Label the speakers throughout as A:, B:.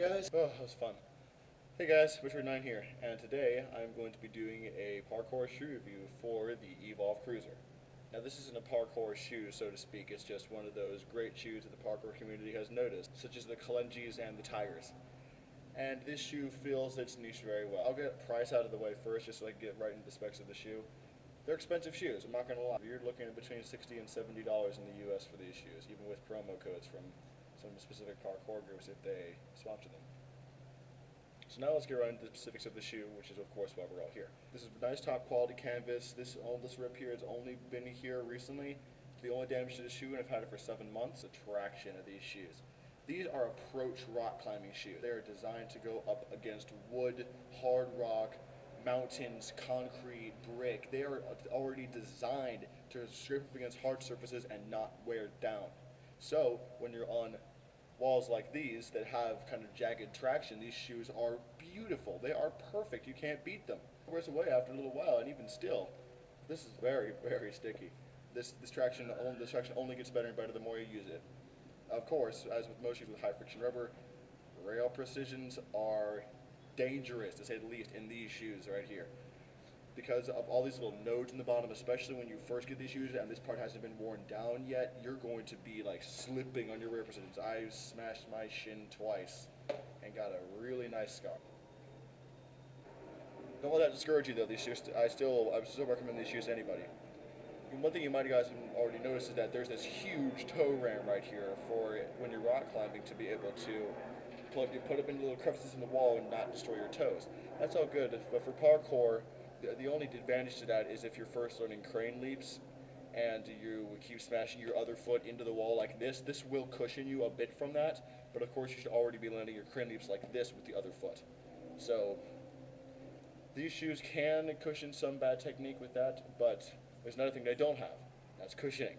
A: guys. Oh, that was fun. Hey guys, Richard9 here, and today I'm going to be doing a parkour shoe review for the Evolv Cruiser. Now this isn't a parkour shoe, so to speak, it's just one of those great shoes that the parkour community has noticed, such as the Kalengis and the Tigers. And this shoe fills its niche very well. I'll get price out of the way first, just so I can get right into the specs of the shoe. They're expensive shoes, I'm not going to lie. You're looking at between $60 and $70 in the US for these shoes, even with promo codes from some specific parkour groups if they sponsor them. So now let's get right into the specifics of the shoe, which is of course why we're all here. This is nice top quality canvas. This rip here has only been here recently. The only damage to the shoe, and I've had it for 7 months, the traction of these shoes. These are approach rock climbing shoes. They are designed to go up against wood, hard rock, mountains, concrete, brick. They are already designed to scrape up against hard surfaces and not wear down. So when you're on walls like these that have kind of jagged traction, these shoes are beautiful. They are perfect. You can't beat them. It wears away after a little while, and even still, this is very, very sticky. This traction only gets better and better the more you use it. Of course, as with most shoes with high friction rubber, rail precisions are dangerous, to say the least, in these shoes right here. Because of all these little nodes in the bottom, especially when you first get these shoes and this part hasn't been worn down yet, you're going to be like slipping on your rail precisions. I smashed my shin twice and got a really nice scar. Don't let that discourage you though. These shoes, I still recommend these shoes to anybody. And one thing you might guys have already noticed is that there's this huge toe ram right here for when you're rock climbing to be able to put up into little crevices in the wall and not destroy your toes. That's all good, but for parkour, the only advantage to that is if you're first learning crane leaps and you keep smashing your other foot into the wall like this. This will cushion you a bit from that, but of course you should already be landing your crane leaps like this with the other foot. So these shoes can cushion some bad technique with that, but there's another thing they don't have. That's cushioning.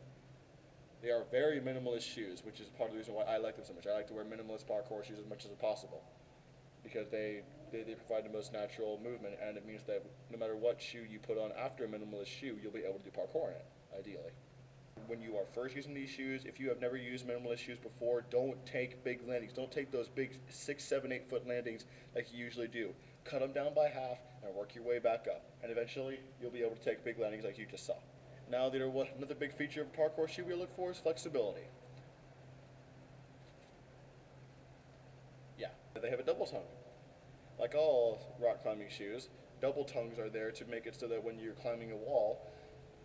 A: They are very minimalist shoes, which is part of the reason why I like them so much. I like to wear minimalist parkour shoes as much as possible, because they provide the most natural movement, and it means that no matter what shoe you put on after a minimalist shoe, you'll be able to do parkour in it, ideally. When you are first using these shoes, if you have never used minimalist shoes before, don't take big landings. Don't take those big 6, 7, 8 foot landings like you usually do. Cut them down by half and work your way back up, and eventually you'll be able to take big landings like you just saw. Now, another big feature of a parkour shoe we look for is flexibility. Yeah, they have a double tongue. Like all rock climbing shoes, double tongues are there to make it so that when you're climbing a wall,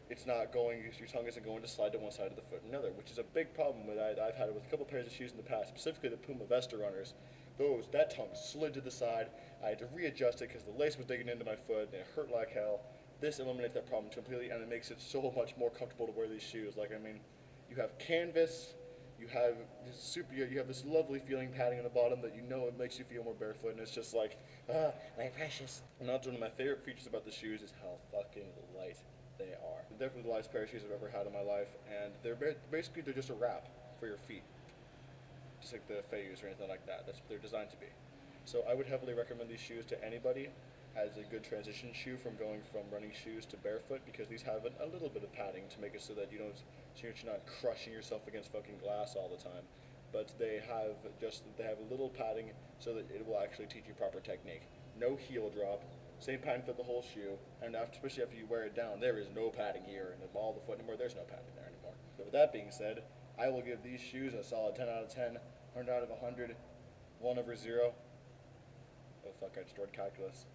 A: your tongue isn't going to slide to one side of the foot and another, which is a big problem with I've had it with a couple pairs of shoes in the past, specifically the Puma Vesta runners. That tongue slid to the side. I had to readjust it because the lace was digging into my foot and it hurt like hell. This eliminates that problem completely, and it makes it so much more comfortable to wear these shoes. Like, I mean, you have canvas, you have this lovely feeling padding on the bottom that it makes you feel more barefoot, and it's just like, my precious. And that's one of my favorite features about the shoes is how fucking light they are. They're definitely the lightest pair of shoes I've ever had in my life, and they're just a wrap for your feet, just like the Fayus or anything like that. That's what they're designed to be. So I would heavily recommend these shoes to anybody as a good transition shoe from going from running shoes to barefoot, because these have a little bit of padding to make it so that you're not crushing yourself against fucking glass all the time. But they have a little padding so that it will actually teach you proper technique. No heel drop, same padding for the whole shoe, and especially after you wear it down, there is no padding here, and all the foot anymore, there's no padding there anymore. But with that being said, I will give these shoes a solid 10 out of 10, 100 out of 100, 1 over 0. Oh fuck, I destroyed calculus.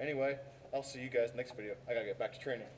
A: Anyway, I'll see you guys next video. I gotta get back to training.